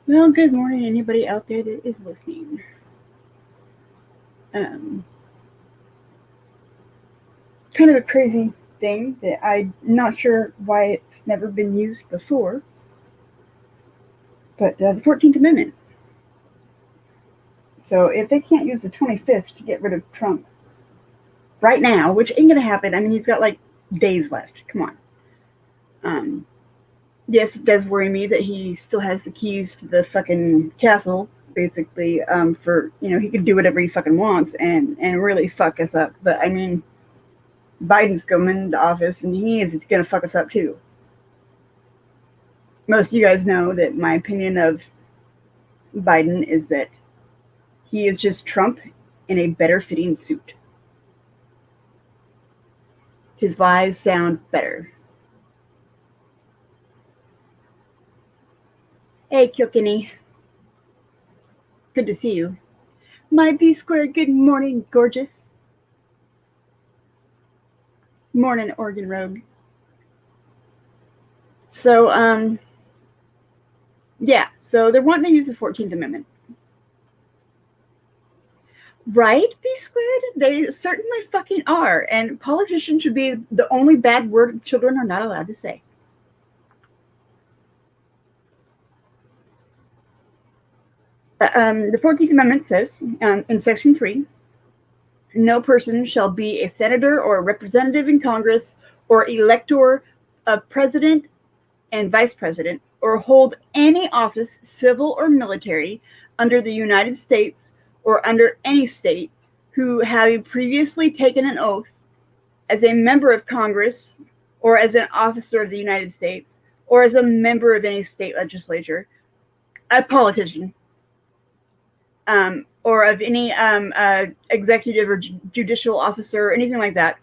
Well, good morning, anybody out there that is listening. Um, Kind of a crazy thing that I'm not sure why it's never been used before, but the 14th Amendment. So if they can't use the 25th to get rid of Trump right now, which ain't gonna happen. I mean, he's got like days left. Come on. Um, yes, it does worry me that he still has the keys to the fucking castle. Basically, for he could do whatever he fucking wants and really fuck us up. But I mean, Biden's coming into office and he is going to fuck us up too. Most of you guys know that my opinion of Biden is that he is just Trump in a better fitting suit. His lies sound better. Hey, Kilkenny. Good to see you. My B Square, good morning, gorgeous. Morning, Oregon Rogue. So, yeah, so they're wanting to use the 14th Amendment. Right, B squared? They certainly fucking are. And politicians should be the only bad word children are not allowed to say. The 14th Amendment says in Section 3, no person shall be a senator or a representative in Congress or elector, a president and vice president, or hold any office, civil or military, under the United States or under any state, who, having previously taken an oath as a member of Congress or as an officer of the United States or as a member of any state legislature, a politician, or of any executive or judicial officer or anything like that,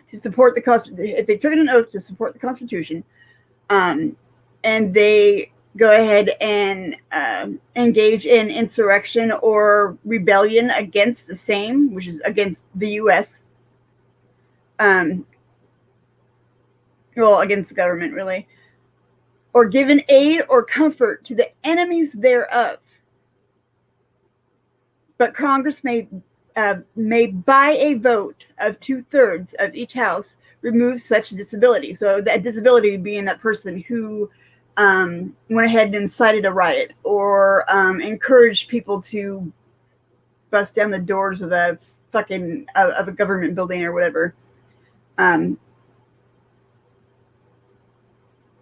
to support the Constitution, if they took an oath to support the Constitution, and they go ahead and engage in insurrection or rebellion against the same, which is against the U.S., well, against the government, really, or given aid or comfort to the enemies thereof. But Congress may, by a vote of 2/3 of each house, remove such disability. So that disability being that person who went ahead and incited a riot or encouraged people to bust down the doors of a fucking of a government building or whatever.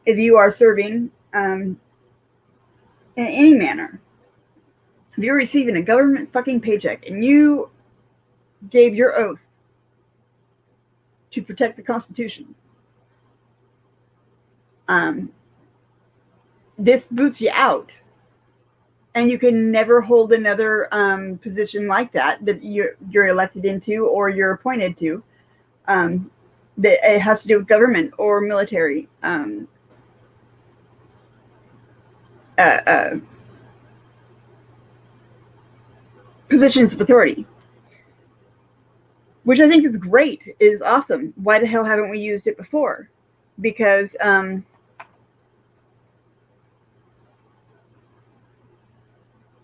If you are serving in any manner, if you're receiving a government fucking paycheck and you gave your oath to protect the Constitution, this boots you out, and you can never hold another position like that you're elected into or you're appointed to. That it has to do with government or military positions of authority, which I think is great, is awesome. Why the hell haven't we used it before? Because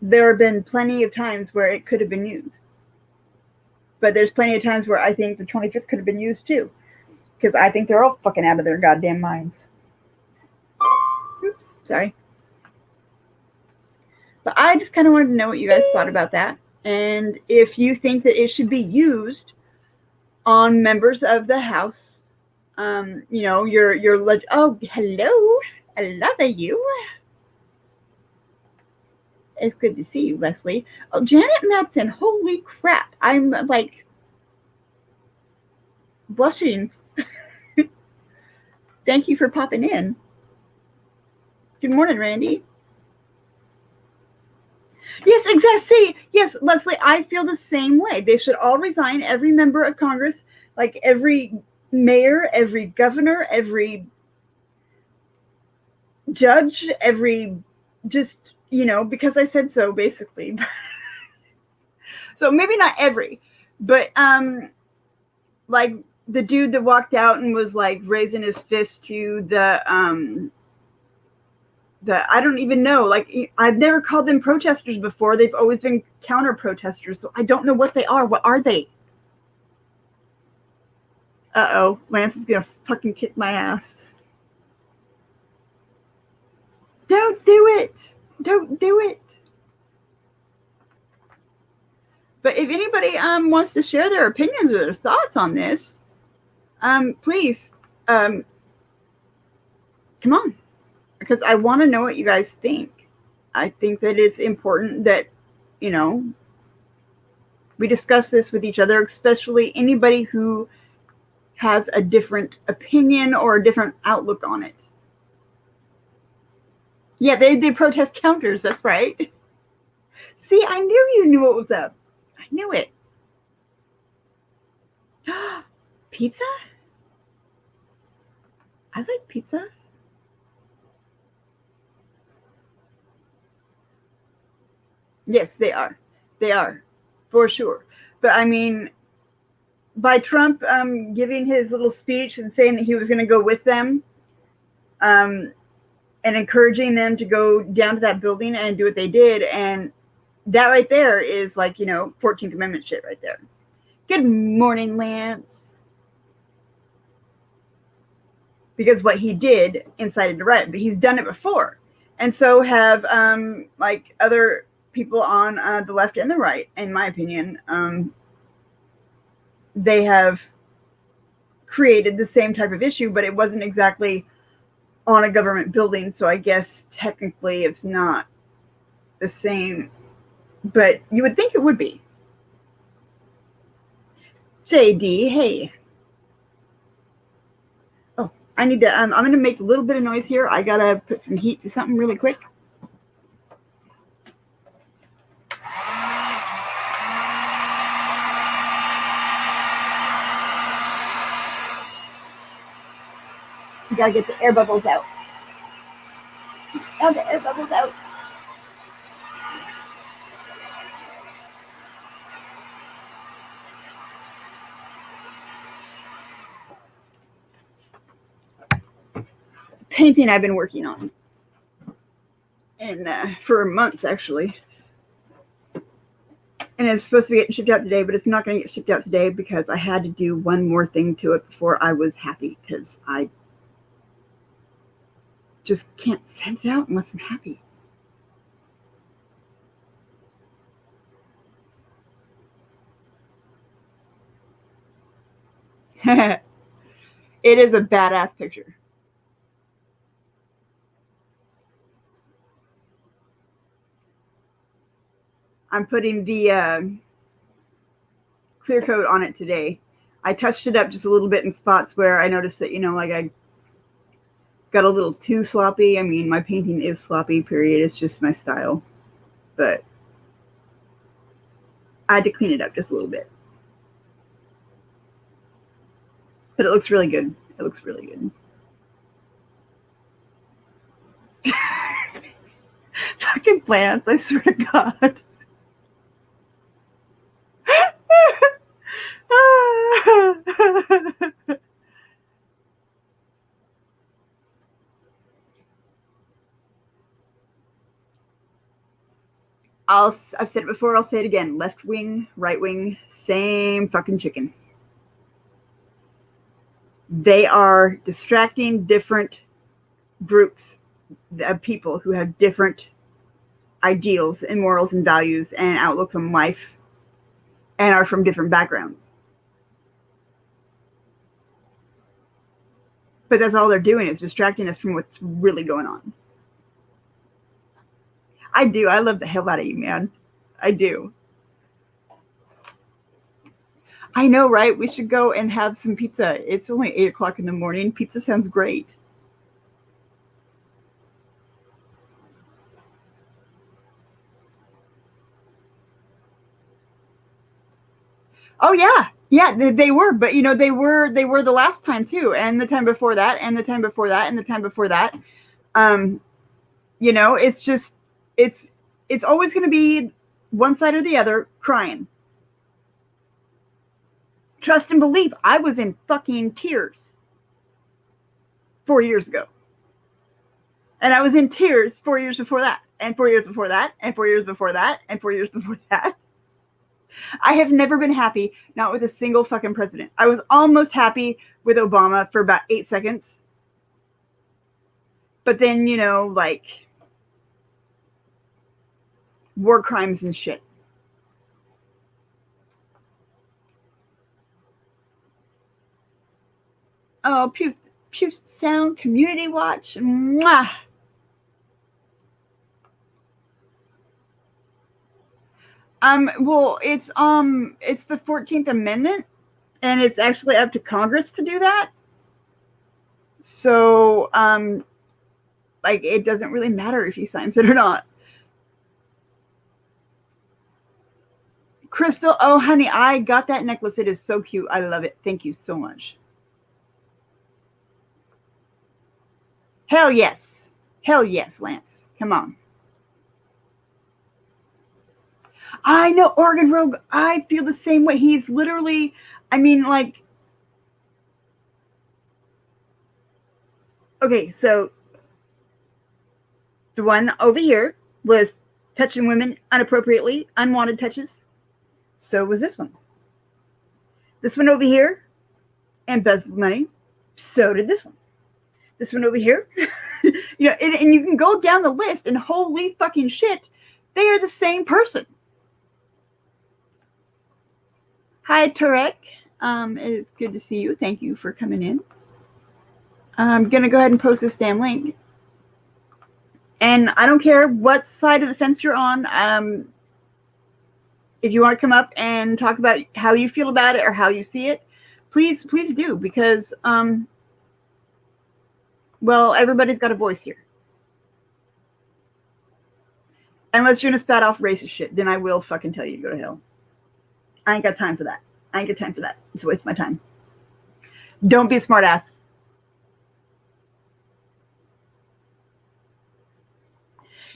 there have been plenty of times where it could have been used. But there's plenty of times where I think the 25th could have been used too. Because I think they're all fucking out of their goddamn minds. Oops, sorry. But I just kind of wanted to know what you guys thought about that. And if you think that it should be used on members of the House, your oh, hello, I love you. It's good to see you, Leslie. Oh, Janet Madsen, holy crap. I'm like blushing. Thank you for popping in. Good morning, Randy. Yes, exactly. See, yes, Leslie, I feel the same way. They should all resign, every member of Congress, like every mayor, every governor, every judge, every just, because I said so, basically. So maybe not every, but like the dude that walked out and was like raising his fist to the that I don't even know. Like, I've never called them protesters before. They've always been counter protesters. So I don't know what they are. What are they? Uh-oh. Lance is going to fucking kick my ass. Don't do it. Don't do it. But if anybody wants to share their opinions or their thoughts on this, please come on, because I want to know what you guys think. I think that it's important that, you know, we discuss this with each other, especially anybody who has a different opinion or a different outlook on it. Yeah, they protest counters. That's right. See, I knew you knew what was up. I knew it. Pizza? I like pizza. Yes, they are. They are, for sure. But I mean, by Trump giving his little speech and saying that he was going to go with them, and encouraging them to go down to that building and do what they did, and that right there is like, you know, 14th Amendment shit right there. Good morning, Lance. Because what he did incited a riot, but he's done it before. And so have like other people on the left and the right, in my opinion. They have created the same type of issue, but it wasn't exactly on a government building, so I guess technically it's not the same, but you would think it would be. JD, hey. Oh, I need to, I'm going to make a little bit of noise here. I got to put some heat to something really quick. You got to get the air bubbles out. Oh, the air bubbles out. Painting I've been working on, and for months actually, and it's supposed to be getting shipped out today, but it's not going to get shipped out today because I had to do one more thing to it before I was happy, because I just can't send it out unless I'm happy. It is a badass picture. I'm putting the clear coat on it today. I touched it up just a little bit in spots where I noticed that, you know, like I got a little too sloppy. I mean, my painting is sloppy, period. It's just my style. But I had to clean it up just a little bit. But it looks really good. It looks really good. Fucking plants, I swear to God. I've said it before, I'll say it again. Left wing, right wing, same fucking chicken. They are distracting different groups of people who have different ideals and morals and values and outlooks on life and are from different backgrounds. But that's all they're doing, is distracting us from what's really going on. I do. I love the hell out of you, man. I do. I know, right? We should go and have some pizza. It's only 8 o'clock in the morning. Pizza sounds great. Oh yeah. Yeah, they were, but you know, they were the last time too, and the time before that, and the time before that, and the time before that. You know, it's just it's always going to be one side or the other crying. Trust and believe. I was in fucking tears 4 years ago. And I was in tears 4 years before that, and 4 years before that, and 4 years before that, and 4 years before that. I have never been happy, not with a single fucking president. I was almost happy with Obama for about 8 seconds. But then, you know, like, war crimes and shit. Oh, Puget Sound Community Watch. Mwah. Well, it's the 14th Amendment, and it's actually up to Congress to do that. So, like, it doesn't really matter if he signs it or not. Crystal, oh honey, I got that necklace. It is so cute. I love it. Thank you so much. Hell yes. Hell yes, Lance. Come on. I know, Oregon Rogue. I feel the same way. He's literally, I mean, like, okay, so the one over here was touching women inappropriately, unwanted touches. So was this one. This one over here embezzled money. So did this one. This one over here. You know, and you can go down the list, and holy fucking shit, they are the same person. Hi, Tarek. It's good to see you. Thank you for coming in. I'm going to go ahead and post this damn link. And I don't care what side of the fence you're on. If you want to come up and talk about how you feel about it or how you see it, please do, because, well, everybody's got a voice here. Unless you're going to spat off racist shit, then I will fucking tell you to go to hell. I ain't got time for that. It's a waste of my time. Don't be a smart ass.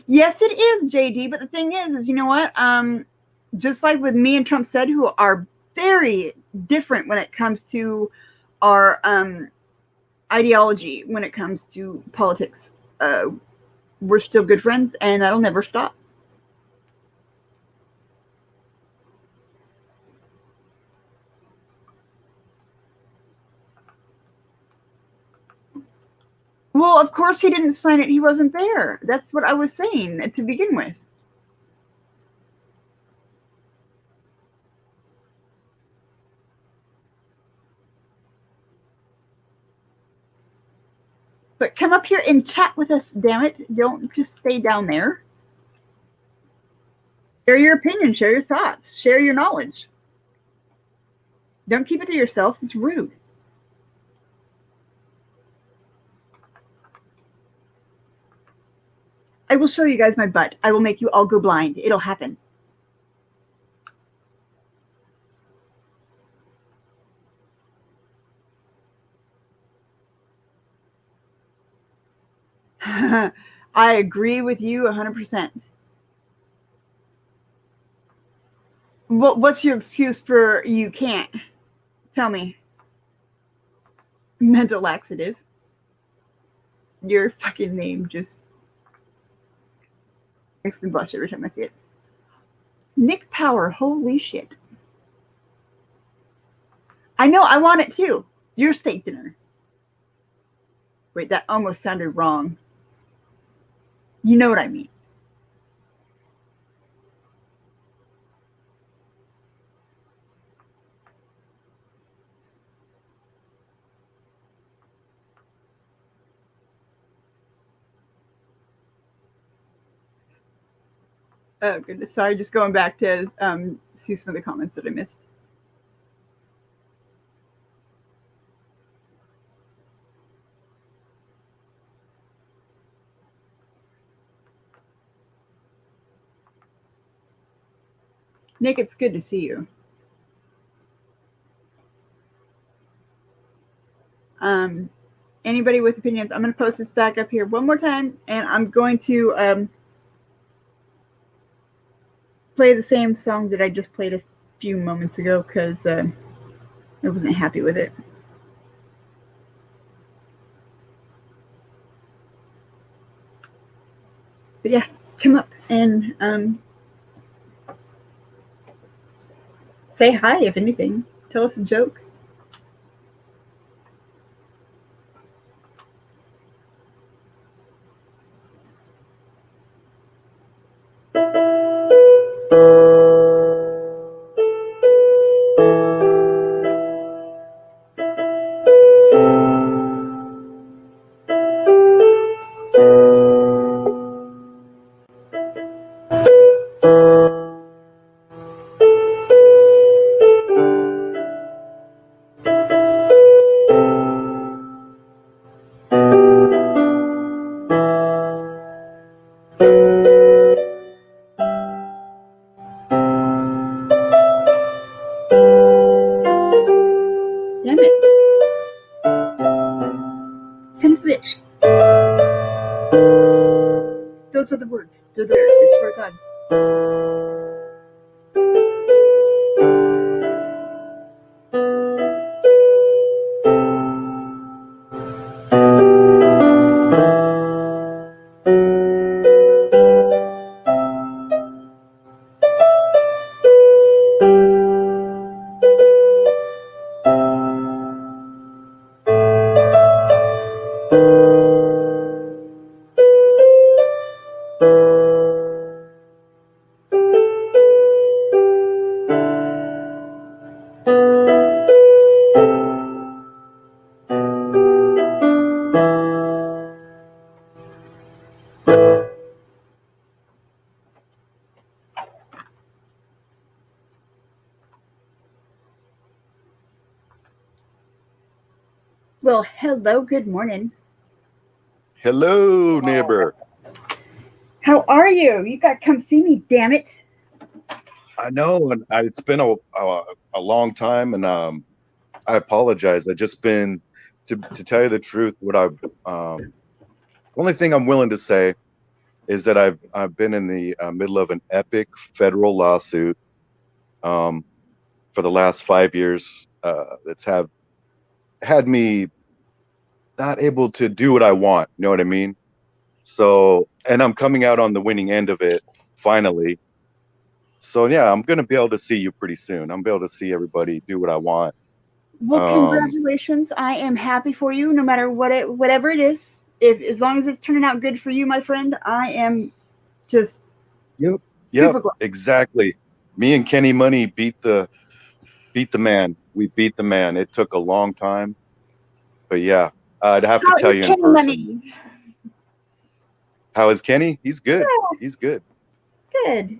Yes, it is, JD. But the thing is you know what? Just like with me and Trump said, who are very different when it comes to our ideology, when it comes to politics. We're still good friends, and that'll never stop. Well, of course he didn't sign it. He wasn't there. That's what I was saying to begin with. But come up here and chat with us, damn it. Don't just stay down there. Share your opinion, share your thoughts, share your knowledge. Don't keep it to yourself. It's rude. I will show you guys my butt. I will make you all go blind. It'll happen. I agree with you 100%. What's your excuse for you can't? Tell me. Mental laxative. Your fucking name just makes me blush every time I see it. Nick Power, holy shit. I know, I want it too. Your steak dinner. Wait, that almost sounded wrong. You know what I mean. Oh, goodness. Sorry, just going back to see some of the comments that I missed. Nick, it's good to see you. Anybody with opinions? I'm going to post this back up here one more time, and I'm going to play the same song that I just played a few moments ago because I wasn't happy with it. But yeah, come up and say hi, if anything. Tell us a joke. Damn it. Son of a bitch. Those are the words. They're theirs, I swear to God. Well, hello, good morning. Hello, neighbor. How are you? You got to come see me, damn it. I know, and it's been a long time, and I apologize. I just been to tell you the truth. What I've only thing I'm willing to say is that I've been in the middle of an epic federal lawsuit for the last 5 years. That's have had me not able to do what I want. You know what I mean? So, and I'm coming out on the winning end of it finally. So yeah, I'm gonna be able to see you pretty soon. I'm be able to see everybody do what I want. Well, congratulations. I am happy for you, no matter whatever it is. If as long as it's turning out good for you, my friend, I am just super glad. Exactly. Me and Kenny Money beat the man. We beat the man. It took a long time, but yeah, I'd have to tell you in person. Money? How is Kenny? He's good. Yeah. He's good. Good.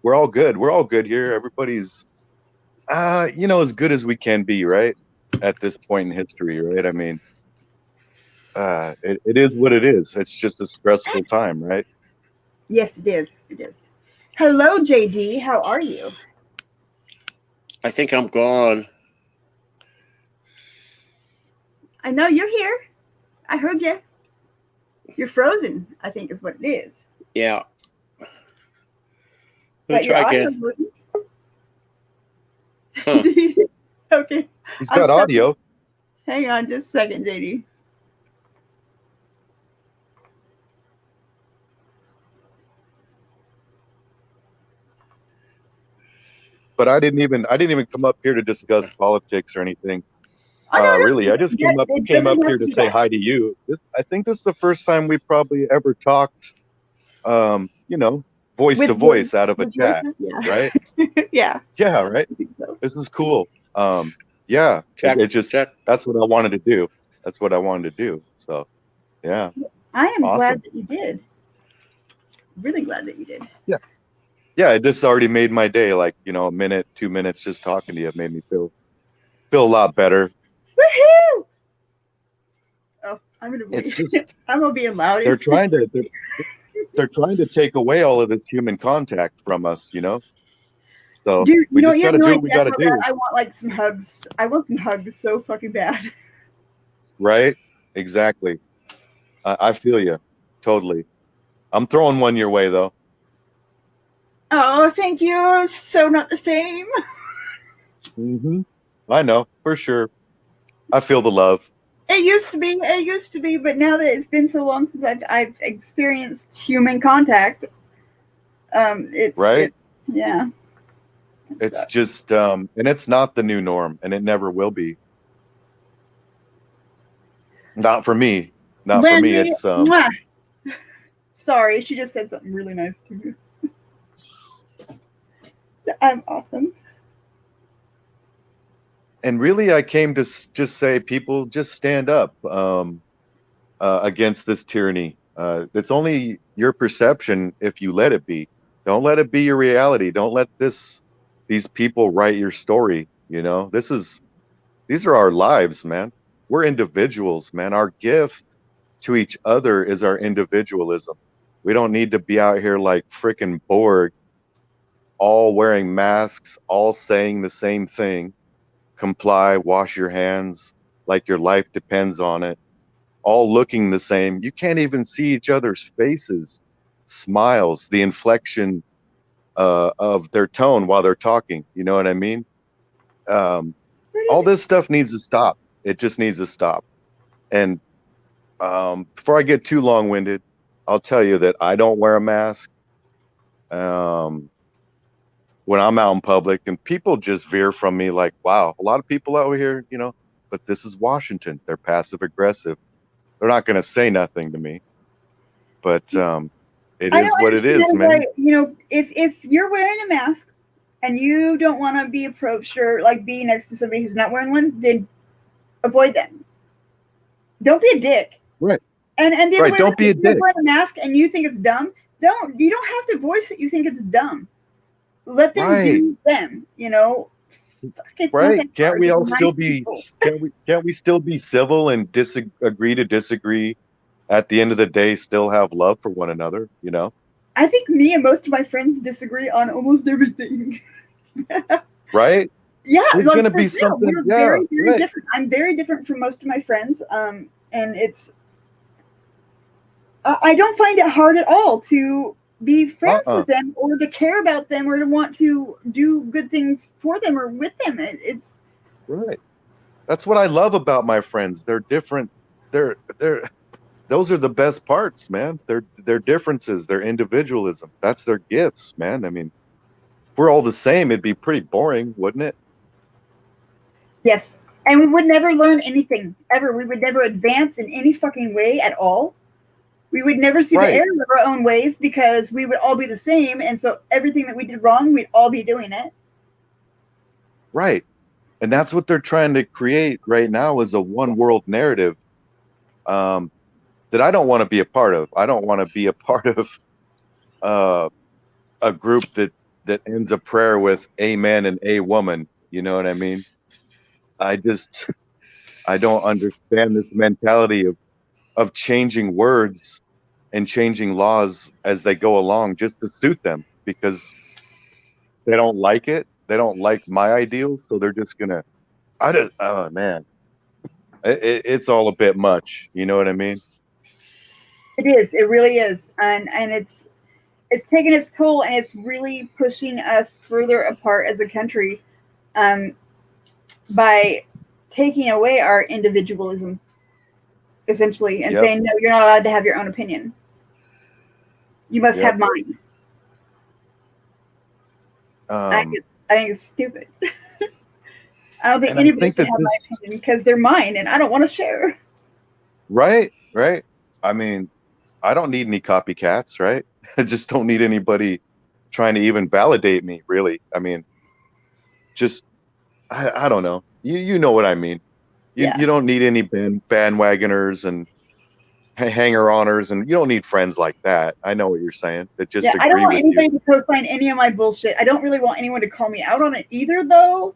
We're all good. We're all good here. Everybody's, as good as we can be, right? At this point in history, right? I mean, it is what it is. It's just a stressful time, right? Yes, it is. It is. Hello, JD. How are you? I think I'm gone. I know you're here. I heard you. You're frozen, I think is what it is. Yeah. Let me try again. Huh. Okay. He's got audio. Hang on just a second, JD. But I didn't even come up here to discuss politics or anything. Really, I just came up here to say hi to you. I think this is the first time we probably ever talked, voice to voice out of a chat, right? Yeah. Yeah, right. So. This is cool. Yeah, that's what I wanted to do. That's what I wanted to do. So, yeah. I am glad that you did. Really glad that you did. Yeah. Yeah, it just already made my day. Like, a minute, 2 minutes just talking to you made me feel a lot better. Woohoo! Oh, I'm gonna be. It's just I'm gonna be loud. They're trying to take away all of this human contact from us, So we just got to do what we got to do. I want like some hugs. I want some hugs so fucking bad. Right? Exactly. I feel you. Totally. I'm throwing one your way though. Oh, thank you. So not the same. I know, for sure. I feel the love. It used to be, but now that it's been so long since I've experienced human contact, it's Right? yeah. It's just, and it's not the new norm, and it never will be. Not for me. Not for me. Lindy, It's mwah. Sorry, she just said something really nice to you. I'm awesome. and really, I came to just say, people, just stand up against this tyranny. It's only your perception if you let it be. Don't let it be your reality. Don't let these people write your story. You know, these are our lives, man. We're individuals, man. Our gift to each other is our individualism. We don't need to be out here like freaking Borg, all wearing masks, all saying the same thing. Comply, wash your hands like your life depends on it, all looking the same. You can't even see each other's faces, smiles, the inflection of their tone while they're talking. You know what I mean? All this stuff needs to stop. It just needs to stop. And before I get too long-winded, I'll tell you that I don't wear a mask when I'm out in public, and people just veer from me like, wow, a lot of people out here, you know, but this is Washington. They're passive aggressive. They're not going to say nothing to me, but it is what it is, man. Why, you know, if you're wearing a mask and you don't want to be approached or like be next to somebody who's not wearing one, then avoid them. Don't be a dick. Right. And the other Right. way, Don't be a if you're dick. wearing a mask and you think it's dumb, you don't have to voice that you think it's dumb. Let them Right. do them, you know. It's not Right. that Can't hard. we They're all nice still be people. can't we still be civil and agree to disagree? At the end of the day, still have love for one another, you know? I think me and most of my friends disagree on almost everything. Right? Yeah, There's like, gonna for be real, something, we're yeah, very, very right. different. I'm very different from most of my friends, and it's I don't find it hard at all to be friends with them or to care about them or to want to do good things for them or with them. It's Right. That's what I love about my friends. They're different. They're those are the best parts, man. Their differences, their individualism. That's their gifts, man. I mean, if we're all the same, it'd be pretty boring, wouldn't it? yes, and we would never learn anything ever. We would never advance in any fucking way at all. We would never see the Right. error of our own ways because we would all be the same, and so everything that we did wrong, we'd all be doing it. Right. And that's what they're trying to create right now, is a one world narrative that I don't want to be a part of. I don't want to be a part of a group that ends a prayer with amen and a woman. You know what I mean? I don't understand this mentality of changing words and changing laws as they go along just to suit them, because they don't like it. They don't like my ideals, so they're just gonna. Oh man, it's all a bit much. You know what I mean? It is. It really is, and it's taken its toll, and it's really pushing us further apart as a country, by taking away our individualism, essentially, and Yep. saying, no, you're not allowed to have your own opinion. You must Yep. have mine. I think it's stupid. I don't think anybody should have my opinion because they're mine, and I don't want to share. Right. Right. I mean, I don't need any copycats, right? I just don't need anybody trying to even validate me, really. I mean, just I don't know. You know what I mean. You don't need any bandwagoners and hanger-oners, and you don't need friends like that. I know what you're saying. That just I don't agree want with anybody you. to co-sign any of my bullshit. I don't really want anyone to call me out on it either, though.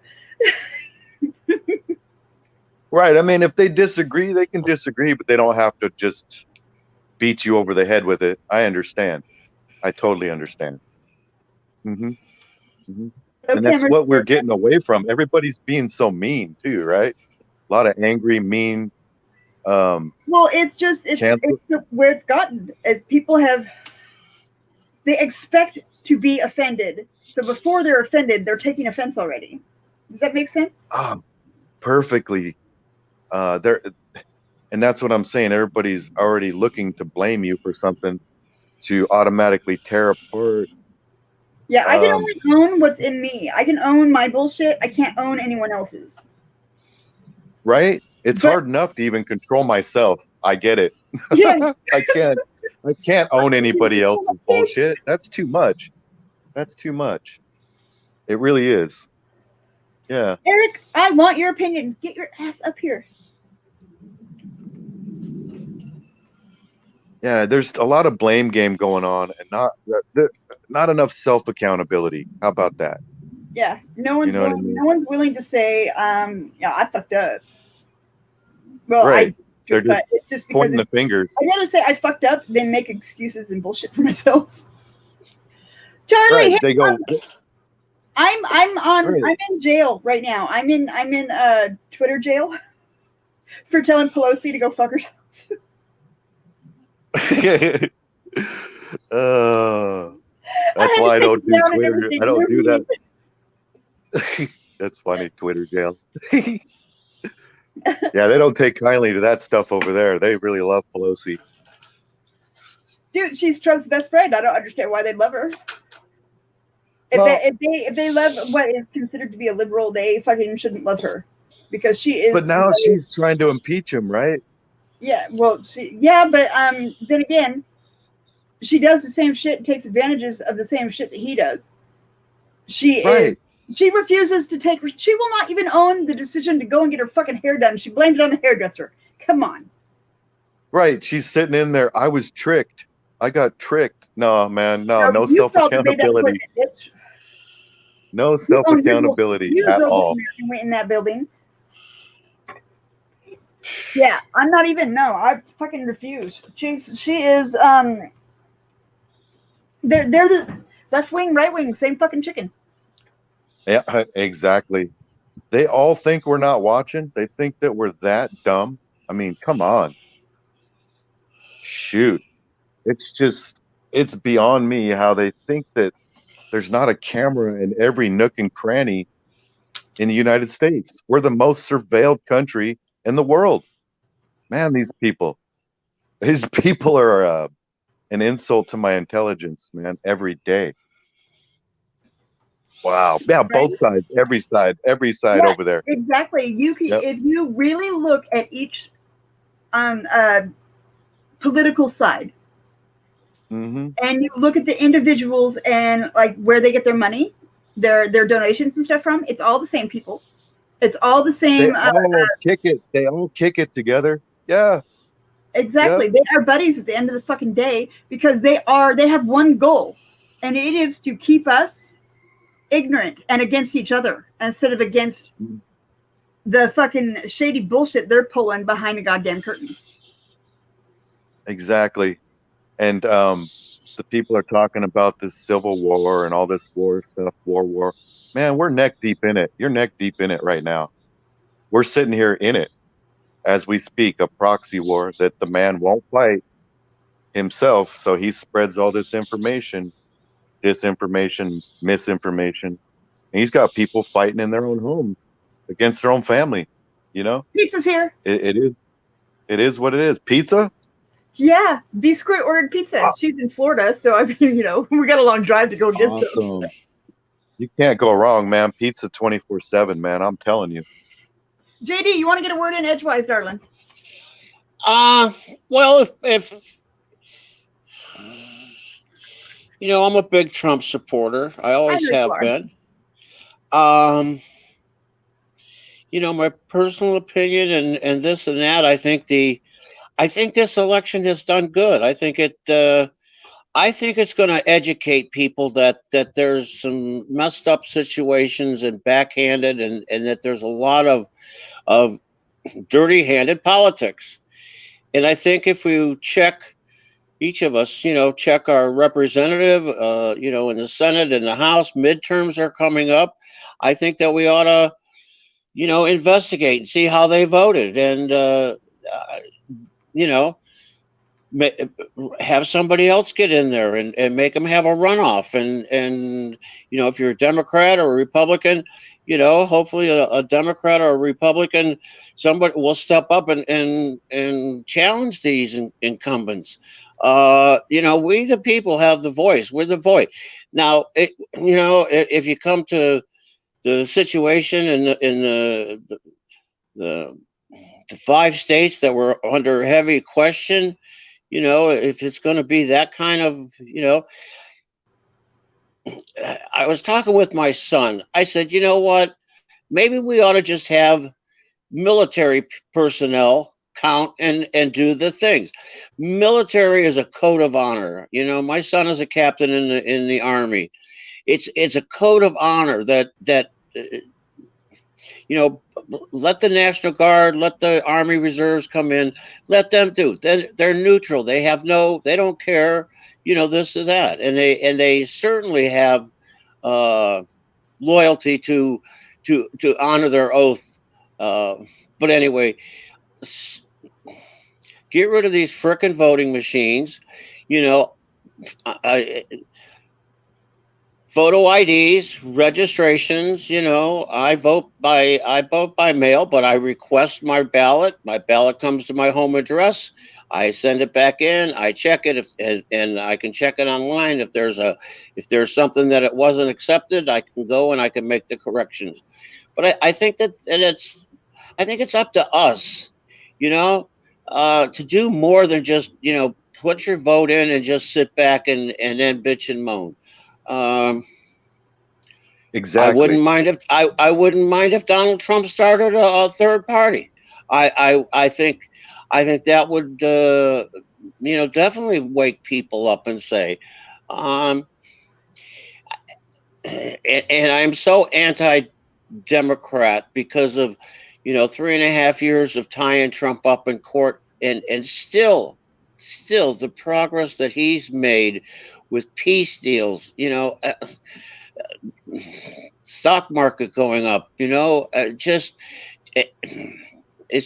Right. I mean, if they disagree, they can disagree, but they don't have to just beat you over the head with it. I understand. I totally understand. Mm-hmm. Mm-hmm. And that's what we're getting away from. Everybody's being so mean too, right? A lot of angry, mean. Well, it's just it's where it's gotten. People they expect to be offended, so before they're offended, they're taking offense already. Does that make sense? Perfectly. And that's what I'm saying. Everybody's already looking to blame you for something to automatically tear apart. Yeah, I can only own what's in me. I can own my bullshit. I can't own anyone else's. Right? It's But- hard enough to even control myself. I get it. Yeah. I can't own anybody else's bullshit. That's too much. That's too much. It really is. Yeah. Eric, I want your opinion. Get your ass up here. Yeah, there's a lot of blame game going on and not enough self accountability. How about that? Yeah. No one's You know what I willing, mean? no one's willing to say, yeah, I fucked up. Well, Right. They're but just it's just because pointing the fingers. I'd rather say I fucked up than make excuses and bullshit for myself. Charlie, Right. hey, They go, I'm Right. in jail right now. I'm in Twitter jail for telling Pelosi to go fuck herself. That's why I don't do down and Twitter. everything. I don't do You're that. That's funny, Twitter jail. Yeah, they don't take kindly to that stuff over there. They really love Pelosi. Dude, she's Trump's best friend. I don't understand why they love her. If they love what is considered to be a liberal, they fucking shouldn't love her because she is. But now she's trying to impeach him, right? Yeah, well, but then again, she does the same shit and takes advantages of the same shit that he does. She refuses to take. She will not even own the decision to go and get her fucking hair done. She blamed it on the hairdresser. Come on. Right. She's sitting in there. I was tricked. I got tricked. No, man. No self accountability. No self accountability at all. Went in that building. Yeah, I'm not even. No, I fucking refuse. She is. They're the left wing, right wing, same fucking chicken. Yeah, exactly. They all think we're not watching. They think that we're that dumb. I mean, come on. Shoot. It's beyond me how they think that there's not a camera in every nook and cranny in the United States. We're the most surveilled country in the world. Man, these people are an insult to my intelligence, man, every day. Wow. Yeah, Right? both sides, every side Yeah, over there. Exactly. You can, if you really look at each political side, Mm-hmm. and you look at the individuals and like where they get their money, their donations and stuff from, it's all the same people. It's all the same. They all kick it together. Yeah. Exactly. Yep. They are buddies at the end of the fucking day because they have one goal, and it is to keep us ignorant and against each other instead of against the fucking shady bullshit they're pulling behind the goddamn curtains. Exactly. And the people are talking about this civil war and all this war stuff, war. Man, we're neck deep in it. You're neck deep in it right now. We're sitting here in it as we speak, a proxy war that the man won't fight himself. So he spreads all this information, disinformation, misinformation. And he's got people fighting in their own homes against their own family. You know, pizza's here. It is what it is. Pizza. Yeah, B Squirt ordered pizza. She's in Florida, so I mean, we got a long drive to go get some. You can't go wrong, man. Pizza 24/7, man. I'm telling you. JD, you want to get a word in edgewise, darling? Well, if I'm a big Trump supporter. I always have been. My personal opinion and this and that. I think this election has done good. I think it's going to educate people that there's some messed up situations and backhanded and that there's a lot of dirty-handed politics. And I think if we check each of us, check our representative, in the Senate and the House, midterms are coming up. I think that we ought to, investigate and see how they voted and, have somebody else get in there and make them have a runoff. And if you're a Democrat or a Republican, hopefully a Democrat or a Republican, somebody will step up and challenge these incumbents. We the people have the voice. We're the voice. Now, if you come to the situation in the 5 states that were under heavy question, if it's going to be that kind of, I was talking with my son. I said, you know what? Maybe we ought to just have military personnel count and do the things. Military is a code of honor. My son is a captain in the Army. It's a code of honor that let the National Guard, let the Army Reserves come in, let them do. They're neutral. They don't care, this or that, and they certainly have loyalty to honor their oath. But anyway, get rid of these frickin' voting machines. Photo IDs, registrations. I vote by mail, but I request my ballot. My ballot comes to my home address. I send it back in. I check it, and I can check it online. If there's something that it wasn't accepted, I can go and I can make the corrections. But I think it's up to us, to do more than just put your vote in and just sit back and then bitch and moan. Exactly. I wouldn't mind if Donald Trump started a third party. I think that would definitely wake people up and say, and I'm so anti-Democrat because of 3.5 years of tying Trump up in court, and still the progress that he's made with peace deals, stock market going up, it's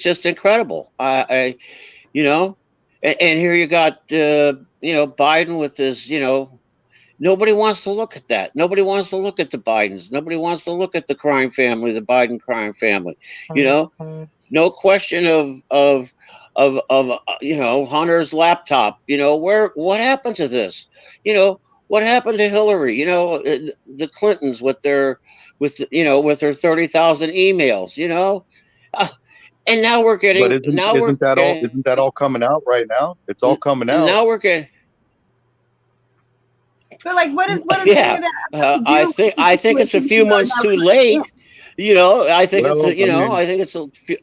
just incredible. And here you got Biden with this, nobody wants to look at that. Nobody wants to look at the Bidens. Nobody wants to look at the crime family, the Biden crime family. No question of Hunter's laptop. What happened to this? What happened to Hillary? The Clintons with their 30,000 emails. And now we're getting. But isn't that all coming out right now? It's all coming out. Now we're getting. But what is yeah? I think it's a few months too late. I think I think it's a few.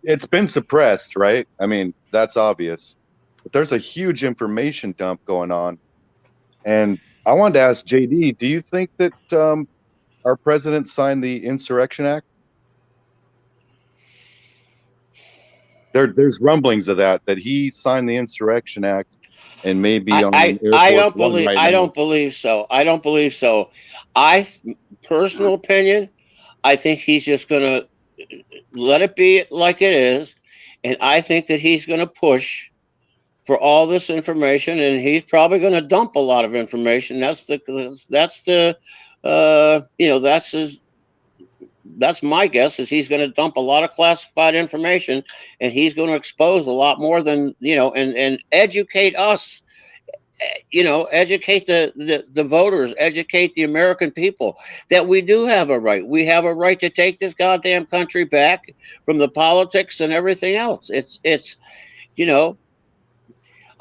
It's been suppressed, right? I mean, that's obvious. But there's a huge information dump going on. And I wanted to ask JD, do you think that our president signed the Insurrection Act? There's rumblings of that he signed the Insurrection Act and maybe on I don't believe so. I don't believe so. Personal opinion, I think he's just going to let it be like it is, and I think that he's going to push for all this information, and he's probably going to dump a lot of information. That's my guess, is he's going to dump a lot of classified information, and he's going to expose a lot more than and educate us. Educate the voters, educate the American people that we do have a right. We have a right to take this goddamn country back from the politics and everything else.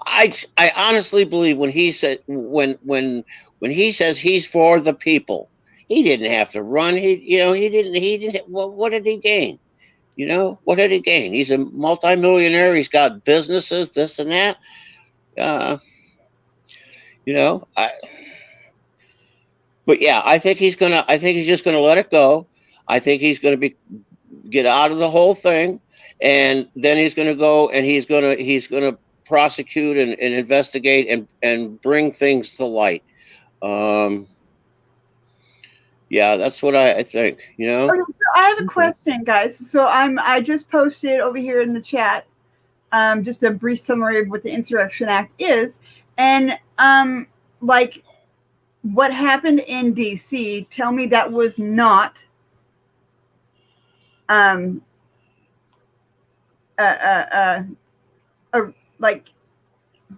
I honestly believe when he said when he says he's for the people, he didn't have to run. He didn't. Well, what did he gain? What did he gain? He's a multimillionaire. He's got businesses, this and that. But yeah, I think he's just gonna let it go. I think he's gonna get out of the whole thing, and then he's gonna go and he's gonna prosecute and investigate and bring things to light. Yeah, that's what I think. Okay, so I have a question, guys. So I just posted over here in the chat just a brief summary of what the Insurrection Act is. And like what happened in DC, tell me that was not like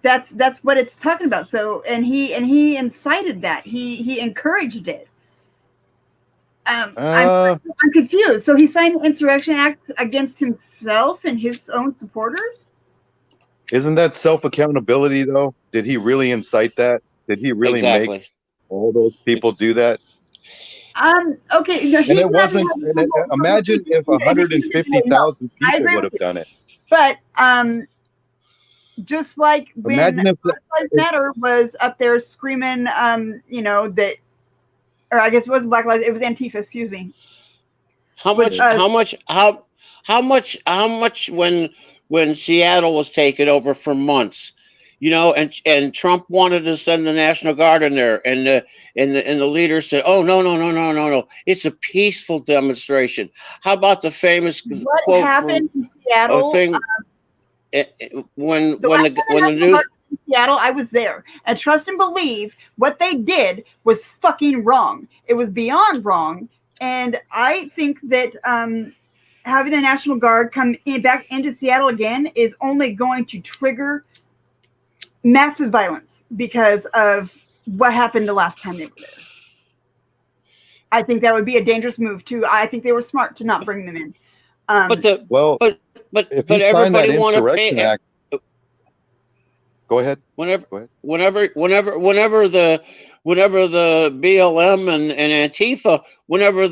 that's what it's talking about. So and he incited that. He encouraged it. I'm confused. So he signed the Insurrection Act against himself and his own supporters? Isn't that self-accountability, though? Did he really incite that? Did he really make all those people do that? Okay. No, and it wasn't. Imagine if 150,000 people would have done it. But just like when Imagine if Black Lives Matter was up there screaming, you know, that, or I guess it wasn't Black Lives, it was Antifa. Excuse me. How much when Seattle was taken over for months, you know, and Trump wanted to send the National Guard in there, and the leader said, "Oh no, it's a peaceful demonstration." How about the famous quote happened from in Seattle? When the news in Seattle, I was there, and trust and believe what they did was fucking wrong. It was beyond wrong, and I think that having the National Guard come back into Seattle again is only going to trigger massive violence because of what happened the last time they were there. I think that would be a dangerous move too. I think they were smart to not bring them in. But everybody want to pay. Act, go ahead. Whenever the BLM and Antifa, whenever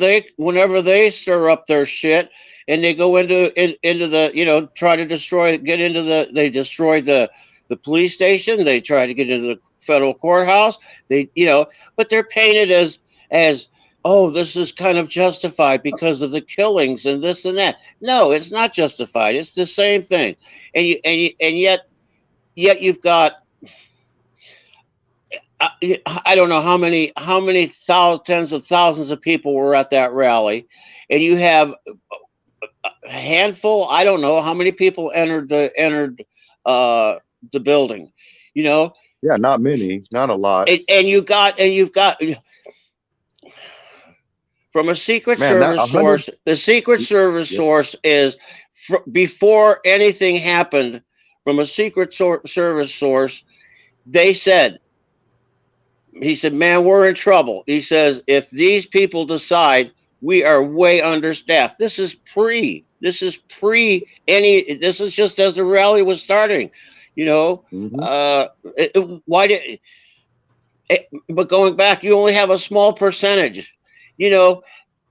they stir up their shit and they go into the, you know, try to they destroy the police station, they try to get into the federal courthouse, but they're painted as oh, this is kind of justified because of the killings and this and that. No, it's not justified. It's the same thing. And yet you've got, I don't know how many tens of thousands of people were at that rally, and you have a handful. I don't know how many people entered the building. You know. Yeah, not many, not a lot. And you've got from a Secret Service source. The Secret Service source is before anything happened. From a Secret Service source, he said, "Man, we're in trouble." He says, "If these people decide we are way understaffed," this is just as the rally was starting, you know. But going back, you only have a small percentage, you know.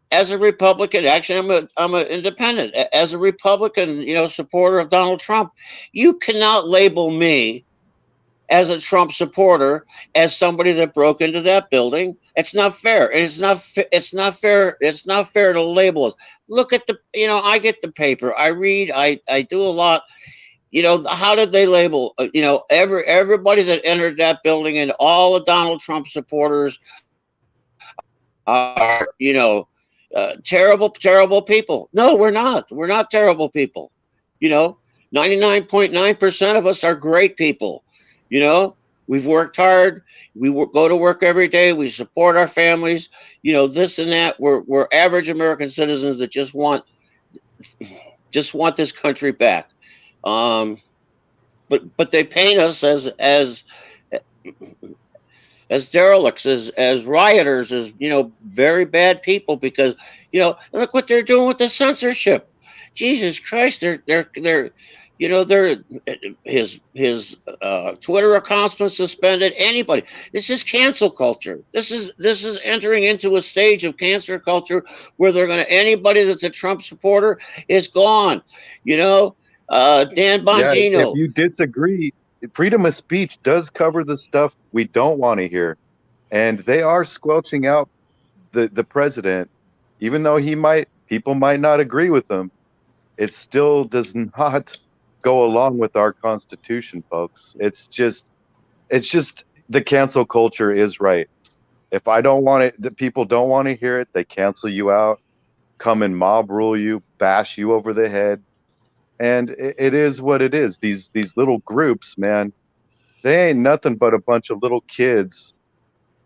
As a Republican, actually, I'm an independent. As a Republican, you know, supporter of Donald Trump, you cannot label me as a Trump supporter as somebody that broke into that building. It's not fair, and it's not fair. It's not fair to label us. Look at I get the paper, I read, I do a lot. You know, how did they label? You know, everybody that entered that building and all the Donald Trump supporters are, you know, terrible people. No, we're not. We're not terrible people. You know, 99.9% of us are great people. You know, we've worked hard. We go to work every day. We support our families. You know, this and that. We're average American citizens that just want this country back. But they paint us as derelicts, as rioters, as, you know, very bad people, because, you know, look what they're doing with the censorship. Jesus Christ, they're you know, his Twitter account's been suspended. Anybody, this is cancel culture. This is entering into a stage of cancel culture where anybody that's a Trump supporter is gone. You know, Dan Bongino. Yeah, if you disagree, freedom of speech does cover the stuff we don't want to hear, and they are squelching out the president, even though people might not agree with him. It still does not go along with our Constitution, folks. It's just the cancel culture is right. If I don't want it, the people don't want to hear it, they cancel you out, come and mob rule you, bash you over the head. And it is what it is. These little groups, man, they ain't nothing but a bunch of little kids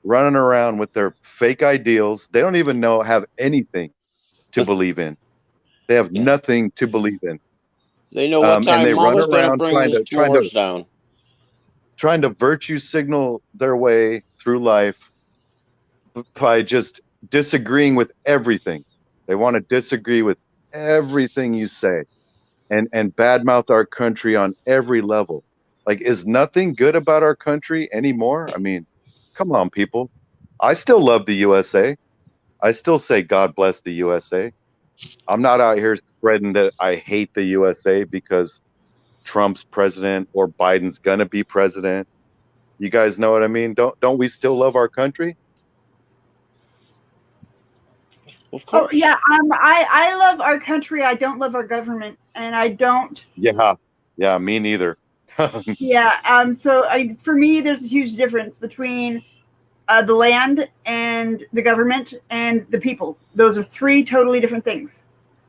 running around with their fake ideals. They don't even have anything to believe in. They have Yeah. nothing to believe in. They know what And time they run Mama's going to around bring the s'mores down. trying to virtue signal their way through life by just disagreeing with everything. They want to disagree with everything you say and badmouth our country on every level. Like, is nothing good about our country anymore? I mean, come on, people. I still love the USA. I still say God bless the USA. I'm not out here spreading that I hate the USA because Trump's president or Biden's gonna be president. You guys know what I mean? Don't we still love our country? Of Oh course. yeah, I love our country. I don't love our government, and I don't. Yeah, me neither. Yeah. So for me, there's a huge difference between the land and the government and the people. Those are three totally different things.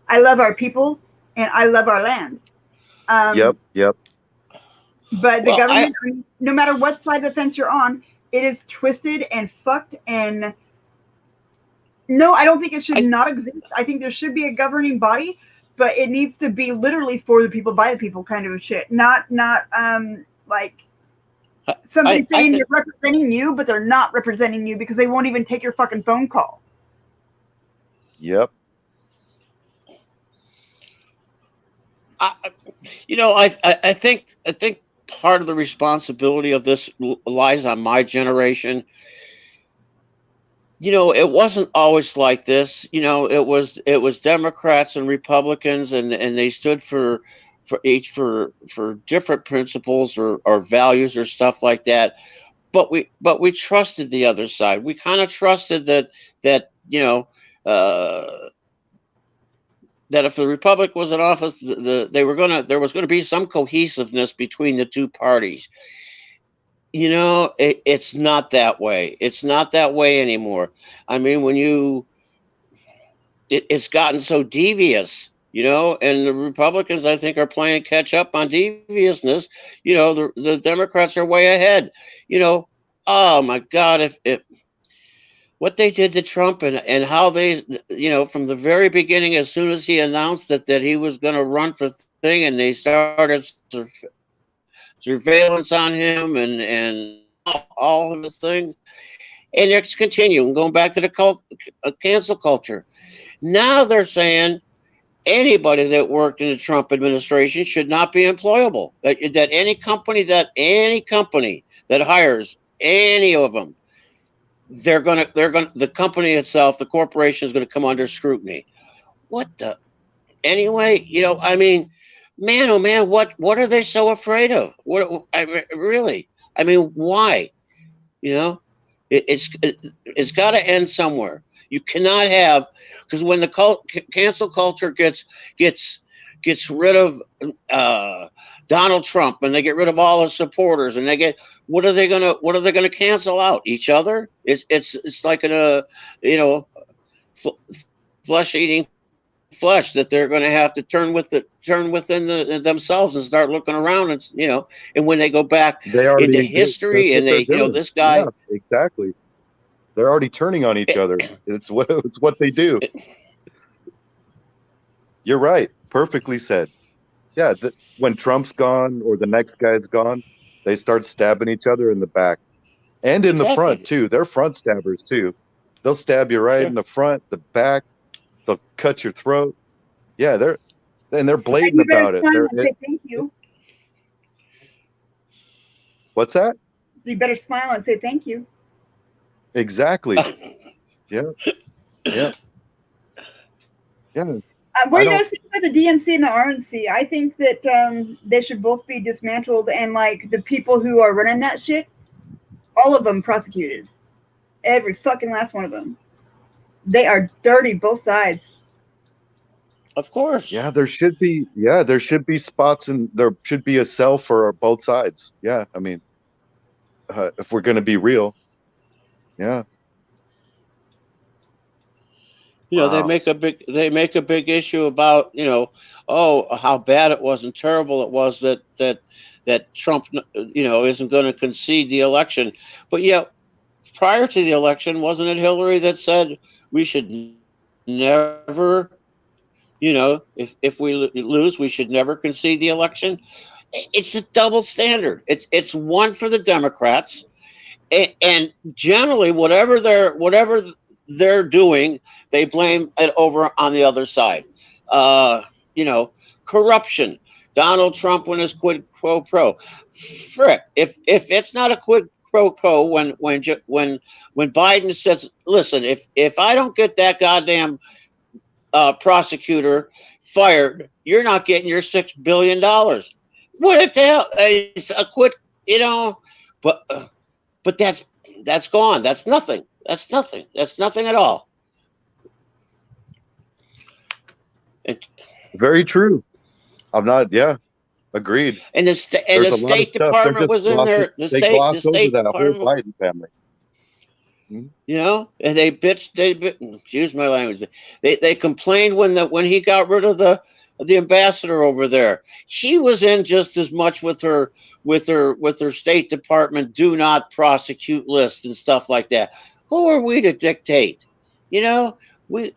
I love our people and I love our land. Yep. But the Well, government, no matter what side of the fence you're on, it is twisted and fucked. And no, I don't think it should I, not exist. I think there should be a governing body, but it needs to be literally for the people, by the people, kind of shit. Not like somebody I saying think. they're representing you, but they're not representing you because they won't even take your fucking phone call. Yep. I think part of the responsibility of this lies on my generation. It wasn't always like this. It was Democrats and Republicans, and they stood for different principles or values or stuff like that. But we trusted the other side. We kind of trusted that that if the Republic was in office, there was gonna be some cohesiveness between the two parties. It's not that way. It's not that way anymore. I mean, it's gotten so devious, and the Republicans, I think, are playing catch up on deviousness. The Democrats are way ahead. Oh my God, if what they did to Trump and how they, from the very beginning, as soon as he announced that he was going to run for thing, and they started surveillance on him and all of his things, and it's continuing going back to the cancel culture. Now they're saying anybody that worked in the Trump administration should not be employable. That any company that hires any of them, the company itself, the corporation is gonna come under scrutiny. What the? Anyway, I mean, man, oh man, what are they so afraid of? What? I mean, really? I mean, why? It's got to end somewhere. You cannot have, because when the cancel culture gets rid of Donald Trump, and they get rid of all his supporters, and what are they gonna cancel out? Each other? It's like flesh eating flesh that they're going to have to turn within themselves and start looking around, and when they go back They into already did. That's history, what and they're doing. this guy. Yeah, exactly. They're already turning on each other. It's what they do. You're right. Perfectly said. Yeah, when Trump's gone or the next guy's gone, they start stabbing each other in the back and in the front Exactly. too. They're front stabbers too. They'll stab you right in Sure. the front, the back. They'll cut your throat. Yeah, they're And blatant you better about it. smile and say thank you. What's that? You better smile and say thank you. Exactly. Yeah. Yeah. What I do you don't. guys think about the DNC and the RNC? I think that they should both be dismantled, and like the people who are running that shit, all of them prosecuted. Every fucking last one of them. They are dirty, both sides. Of course. Yeah, there should be. Yeah, there should be spots, and there should be a cell for both sides. Yeah, I mean, if we're going to be real. Yeah. They Wow. make a big issue about, oh, how bad it was and terrible it was that Trump, isn't going to concede the election. But yeah, prior to the election, wasn't it Hillary that said we should never, if we lose, we should never concede the election? It's a double standard. It's one for the Democrats, and generally, whatever they're doing, they blame it over on the other side. You know, corruption. Donald Trump when his quid pro quo. Frick, if it's not a quid pro quo when Biden says, listen, if I don't get that goddamn prosecutor fired, you're not getting your $6 billion. What the hell? It's a quid, but that's gone. That's nothing. That's nothing. That's nothing at all. Very true. I'm not. Yeah, agreed. And the State Department was in there. The State Department, Biden family. And they bitched. Excuse my language. They complained when he got rid of the ambassador over there. She was in just as much with her State Department do not prosecute list and stuff like that. Who are we to dictate? We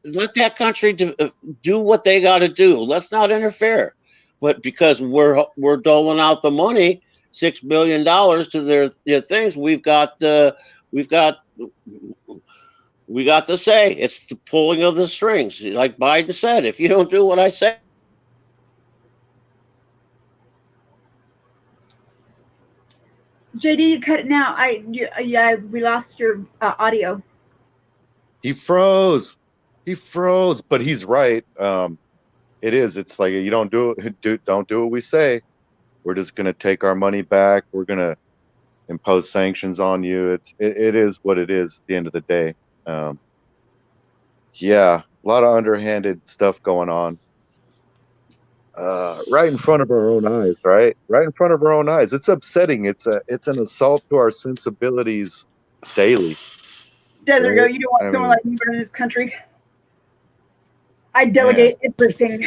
let that country do what they got to do. Let's not interfere. But because we're doling out the money, $6 billion to their things, we got the say. It's the pulling of the strings, like Biden said. If you don't do what I say. JD, you cut it now. We lost your audio. He froze, but he's right. It is. It's like you don't do what we say. We're just gonna take our money back. We're gonna impose sanctions on you. It is what it is at the end of the day. Yeah, a lot of underhanded stuff going on. Right in front of our own eyes, right in front of our own eyes. It's upsetting. It's an assault to our sensibilities daily. Desert right? Go, you don't want someone like me in this country. I delegate everything.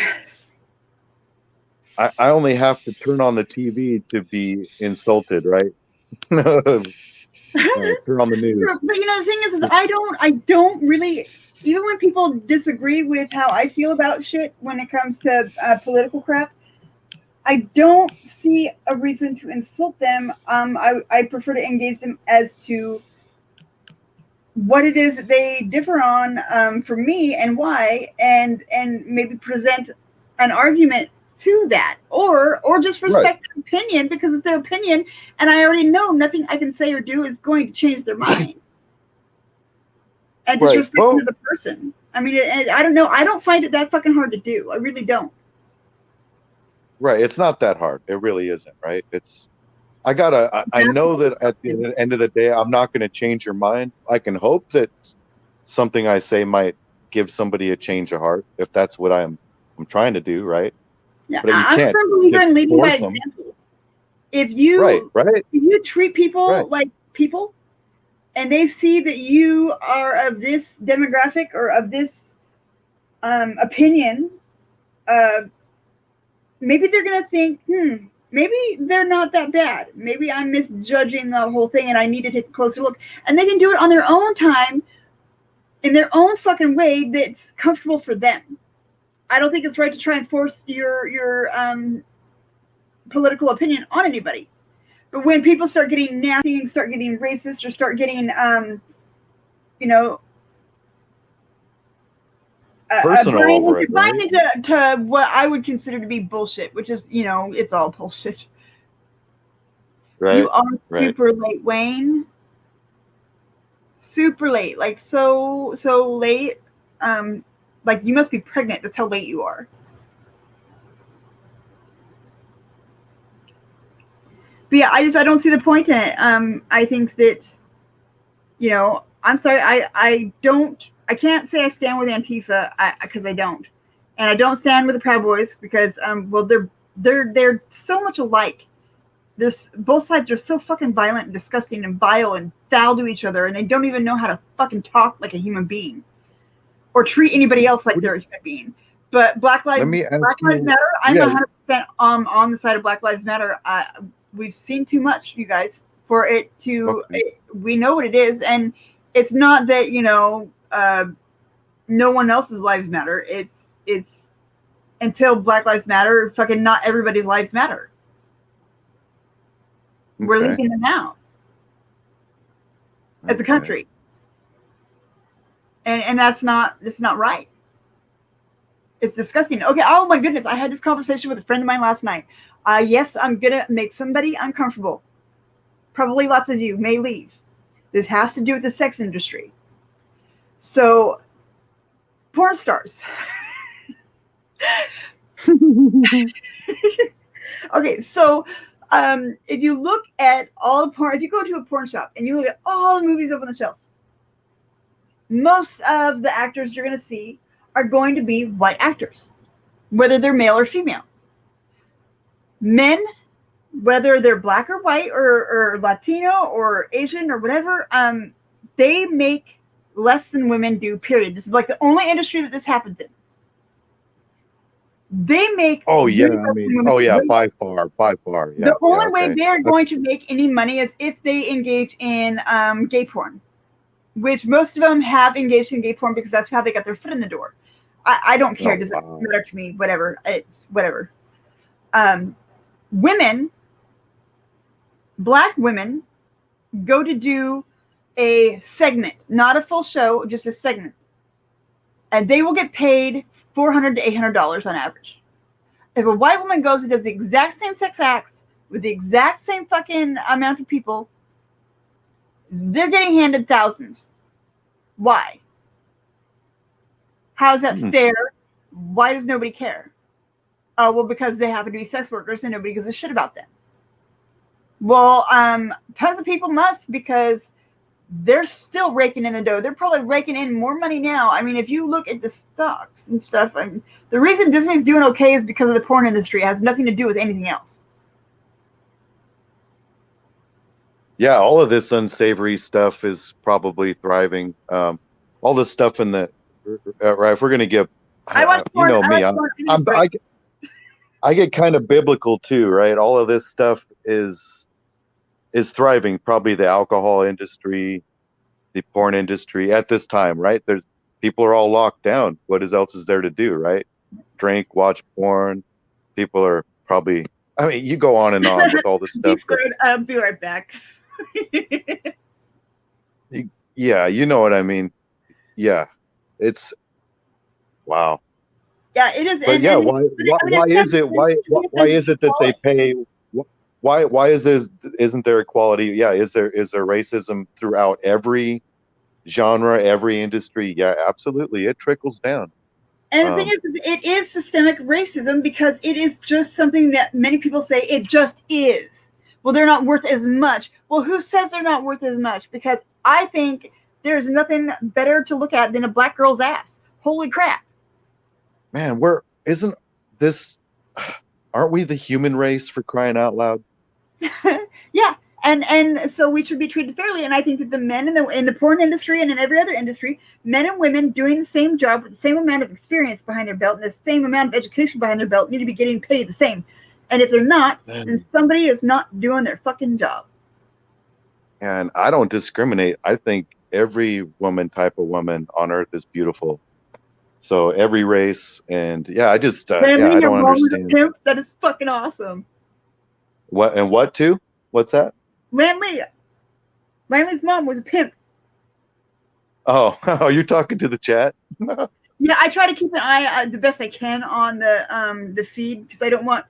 I only have to turn on the TV to be insulted, right? Turn on the news. But the thing is I don't really, even when people disagree with how I feel about shit when it comes to political crap, I don't see a reason to insult them. I prefer to engage them as to what it is that they differ on for me and why, and maybe present an argument to that, or just respect their opinion because it's their opinion, and I already know nothing I can say or do is going to change their mind. And just respect them as a person. I mean, I don't know. I don't find it that fucking hard to do. I really don't. Right. It's not that hard. It really isn't. Right. I know that at the end of the day, I'm not going to change your mind. I can hope that something I say might give somebody a change of heart if that's what I'm trying to do. Right. Yeah, I'm a firm believer in leading by example. If you if you treat people like people, and they see that you are of this demographic or of this opinion, maybe they're gonna think, maybe they're not that bad. Maybe I'm misjudging the whole thing, and I need to take a closer look. And they can do it on their own time, in their own fucking way that's comfortable for them. I don't think it's right to try and force your political opinion on anybody. But when people start getting nasty and start getting racist or start getting, buying into what I would consider to be bullshit, which is, it's all bullshit. Right. You are super late, Wayne. Super late, like so late. Like you must be pregnant. That's how late you are. But yeah, I don't see the point in it. I think that, I'm sorry. I can't say I stand with Antifa because I don't, and I don't stand with the Proud Boys because they're so much alike. Both sides are so fucking violent and disgusting and vile and foul to each other, and they don't even know how to fucking talk like a human being. or treat anybody else like they're a human being. But Black Lives Matter. I'm 100% on the side of Black Lives Matter. We've seen too much, you guys, for it to. We know what it is, and it's not that no one else's lives matter. It's until Black Lives Matter, fucking not everybody's lives matter. Okay. We're leaving them out as a country, and that's not right. It's disgusting. Okay. Oh my goodness. I had this conversation with a friend of mine last night. Yes, I'm going to make somebody uncomfortable. Probably lots of you may leave. This has to do with the sex industry. So, porn stars. Okay. So, if you look at all the porn, if you go to a porn shop and you look at all the movies up on the shelf, most of the actors you're going to see are going to be white actors, whether they're male or female. Men, whether they're black or white or Latino or Asian or whatever, they make less than women do, period. This is like the only industry that this happens in. They make by far. Yeah, the only way they're going to make any money is if they engage in gay porn, which most of them have engaged in gay porn because that's how they got their foot in the door. I don't care. Does it matter to me? Whatever. It's whatever. Women, black women, go to do a segment, not a full show, just a segment, and they will get paid $400 to $800 on average. If a white woman goes and does the exact same sex acts with the exact same fucking amount of people, they're getting handed thousands. Why? How is that fair? Why does nobody care? Oh, well, because they happen to be sex workers and nobody gives a shit about them. Well, tons of people must, because they're still raking in the dough. They're probably raking in more money now. I mean, if you look at the stocks and stuff, the reason Disney's doing okay is because of the porn industry. It has nothing to do with anything else. Yeah, all of this unsavory stuff is probably thriving. All this stuff in the right. If we're gonna give, I get kind of biblical too, right? All of this stuff is thriving. Probably the alcohol industry, the porn industry at this time, right? People are all locked down. What else is there to do, right? Drink, watch porn. People are probably. I mean, you go on and on with all this stuff. I'll be right back. Yeah, you know what I mean. Yeah, it's wow. Yeah, it is. But why is it that they pay? Why isn't there equality? Yeah, is there racism throughout every genre, every industry? Yeah, absolutely. It trickles down. And the thing is, it is systemic racism because it is just something that many people say it just is. Well, they're not worth as much. Well, who says they're not worth as much? Because I think there's nothing better to look at than a black girl's ass. Holy crap. Man, aren't we the human race, for crying out loud? Yeah. And so we should be treated fairly. And I think that the men in the porn industry and in every other industry, men and women doing the same job with the same amount of experience behind their belt and the same amount of education behind their belt need to be getting paid the same. And if they're not, then somebody is not doing their fucking job. And I don't discriminate. I think every type of woman on earth is beautiful. So every race, and I just I don't understand. Pimp, that is fucking awesome. What too? What's that? Landley's mom was a pimp. Oh, you're talking to the chat? Yeah, I try to keep an eye the best I can on the feed because I don't want.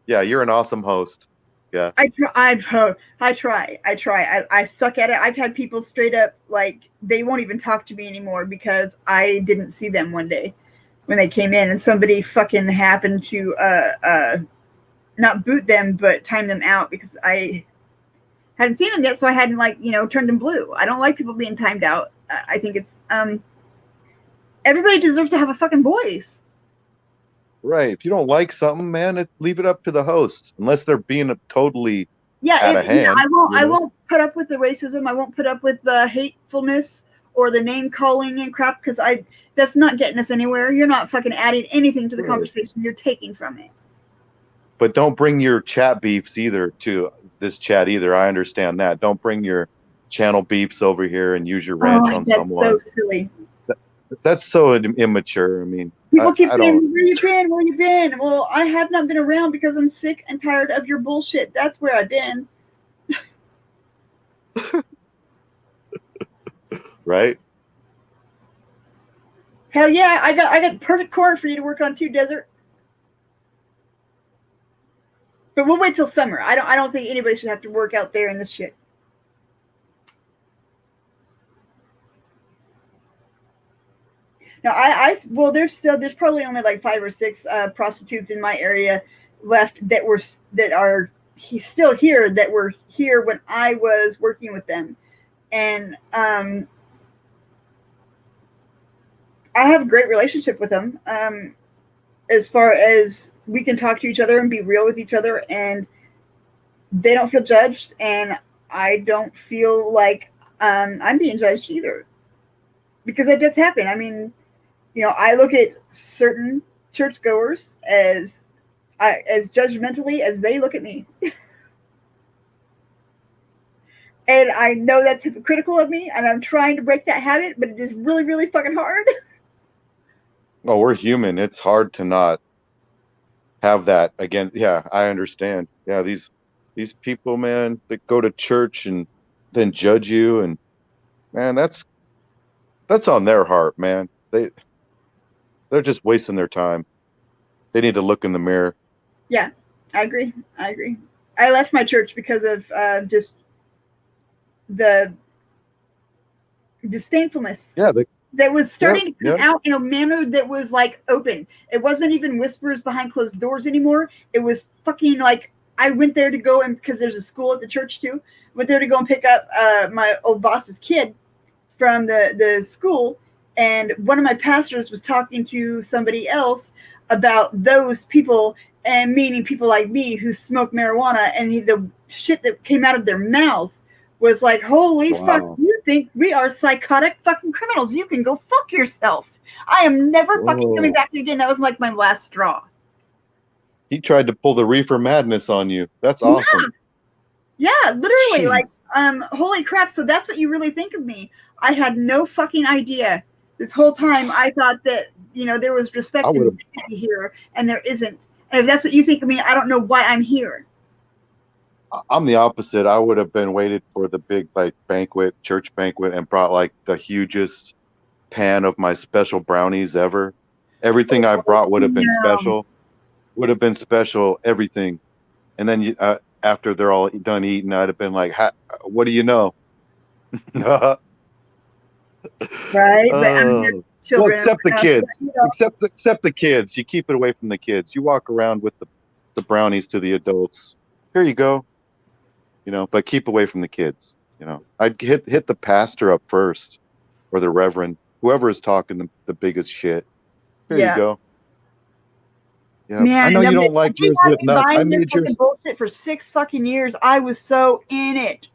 Yeah, you're an awesome host. Yeah. I try. I suck at it. I've had people straight up like they won't even talk to me anymore because I didn't see them one day when they came in and somebody fucking happened to not boot them but time them out because I hadn't seen them yet, so I hadn't turned them blue. I don't like people being timed out. I think it's everybody deserves to have a fucking voice. Right. If you don't like something, man, leave it up to the host, unless they're being totally out of hand. I won't put up with the racism. I won't put up with the hatefulness or the name calling and crap, because that's not getting us anywhere. You're not fucking adding anything to the conversation. You're taking from it. But don't bring your chat beefs either to this chat either. I understand that. Don't bring your channel beefs over here and use your wrench on someone. That's so silly. That's so immature. I mean, people keep saying, "Where you been? Where you been?" Well, I have not been around because I'm sick and tired of your bullshit. That's where I've been. Right? Hell yeah, I got perfect corn for you to work on too, Desert. But we'll wait till summer. I don't think anybody should have to work out there in this shit. Now well, there's probably only like 5 or 6 prostitutes in my area left that are still here, that were here when I was working with them, and I have a great relationship with them. As far as we can talk to each other and be real with each other, and they don't feel judged, and I don't feel like I'm being judged either, because it does happen. I mean, I look at certain churchgoers as judgmentally as they look at me. And I know that's hypocritical of me, and I'm trying to break that habit, but it is really, really fucking hard. Oh, we're human. It's hard to not have that again. Yeah, I understand. Yeah, these people, man, that go to church and then judge you, and man, that's on their heart, man. They're just wasting their time. They need to look in the mirror. Yeah, I agree. I left my church because of just the disdainfulness. Yeah, that was starting to come out in a manner that was like open. It wasn't even whispers behind closed doors anymore. It was fucking like, I went there to go, and because there's a school at the church too, went there to go and pick up my old boss's kid from the school, and one of my pastors was talking to somebody else about those people, and meaning people like me who smoke marijuana, and the shit that came out of their mouths was like, holy fuck, you think we are psychotic fucking criminals? You can go fuck yourself. I am never fucking coming back again. That was like my last straw. He tried to pull the reefer madness on you. That's awesome. Yeah, literally. Jeez. Like, holy crap. So that's what you really think of me. I had no fucking idea. This whole time I thought that, there was respect and dignity here, and there isn't. And if that's what you think of me, I don't know why I'm here. I'm the opposite. I would have been waited for the big church banquet, and brought like the hugest pan of my special brownies ever. Everything I brought would have been special. Would have been special, everything. And then after they're all done eating, I'd have been like, what do you know? Right. But well, except the kids. Except the kids. You keep it away from the kids. You walk around with the brownies to the adults. Here you go. But keep away from the kids. I'd hit the pastor up first, or the reverend, whoever is talking the biggest shit. Here you go. Yeah, man, I know you don't like yours with nuts. I made yours bullshit for 6 fucking years. I was so in it.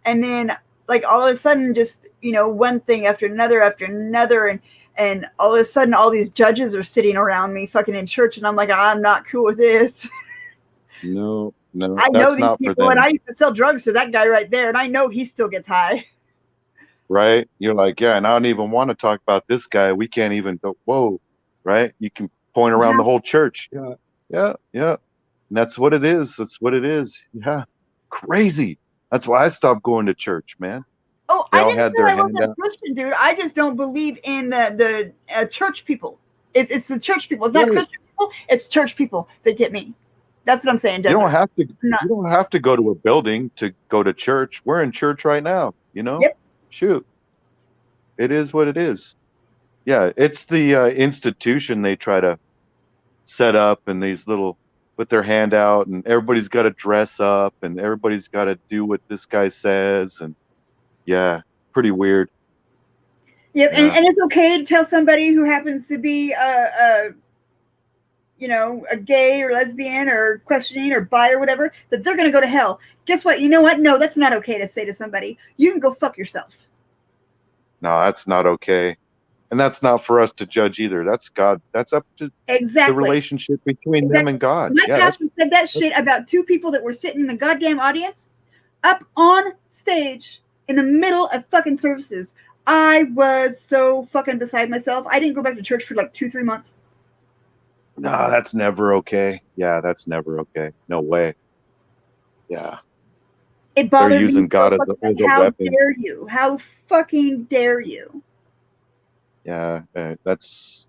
And then, like, all of a sudden, just one thing after another, and all of a sudden, all these judges are sitting around me, fucking in church, and I'm like, I'm not cool with this. No, I know these people, and I used to sell drugs to that guy right there, and I know he still gets high. Right? You're like, yeah, and I don't even want to talk about this guy. We can't even go, whoa, right? You can point around the whole church. Yeah. And that's what it is. Yeah. Crazy. That's why I stopped going to church, man. Oh, I didn't say I wasn't a Christian, dude. I just don't believe in the church people. It's the church people. It's not Christian people. It's church people that get me. That's what I'm saying. You don't have to go to a building to go to church. We're in church right now. Yep. Shoot. It is what it is. Yeah, it's the institution they try to set up, and these little with their hand out, and everybody's got to dress up, and everybody's got to do what this guy says, and yeah, pretty weird. Yep, yeah. And it's okay to tell somebody who happens to be a gay or lesbian or questioning or bi or whatever, that they're going to go to hell. Guess what? You know what? No, that's not okay to say to somebody. You can go fuck yourself. No, that's not okay. And that's not for us to judge either. That's God. That's up to the Exactly. relationship between them and God. My Yeah, pastor said that shit about two people that were sitting in the goddamn audience up on stage in the middle of fucking services. I was so fucking beside myself. I didn't go back to church for like 2-3 months. no, that's never okay. Yeah, that's never okay. No way. Yeah. It bothered They're using me God so as fucking a, as a much. How weapon. dare you? How fucking dare you? Yeah, but that's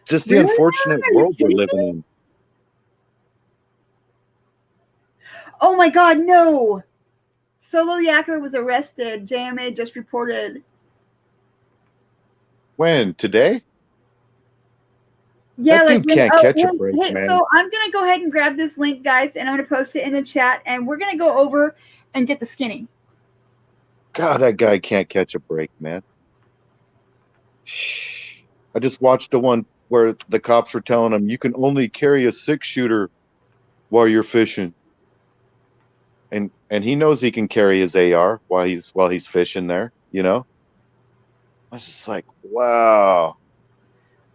just the Really? unfortunate Are you world we're kidding living me? in. Oh my god, no! Solo Yacker was arrested. JMA just reported. When? Today? Yeah, That like dude when, can't catch a break, hey, man. so I'm gonna go ahead and grab this link, guys, and I'm gonna post it in the chat, and we're gonna go over and get the skinny. God, that guy can't catch a break, man. I just watched the one where the cops were telling him you can only carry a 6-shooter while you're fishing. And he knows he can carry his AR while he's fishing there, you know? I was just like, wow.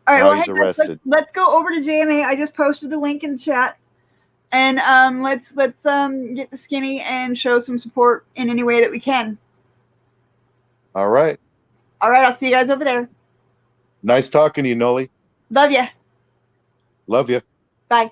All right, Now well, he's hey, guys, arrested. let's go over to JMA. I just posted the link in the chat, and let's get the skinny and show some support in any way that we can. All right. All right, I'll see you guys over there. Nice talking to you, Noli. Love ya. Love you. Bye.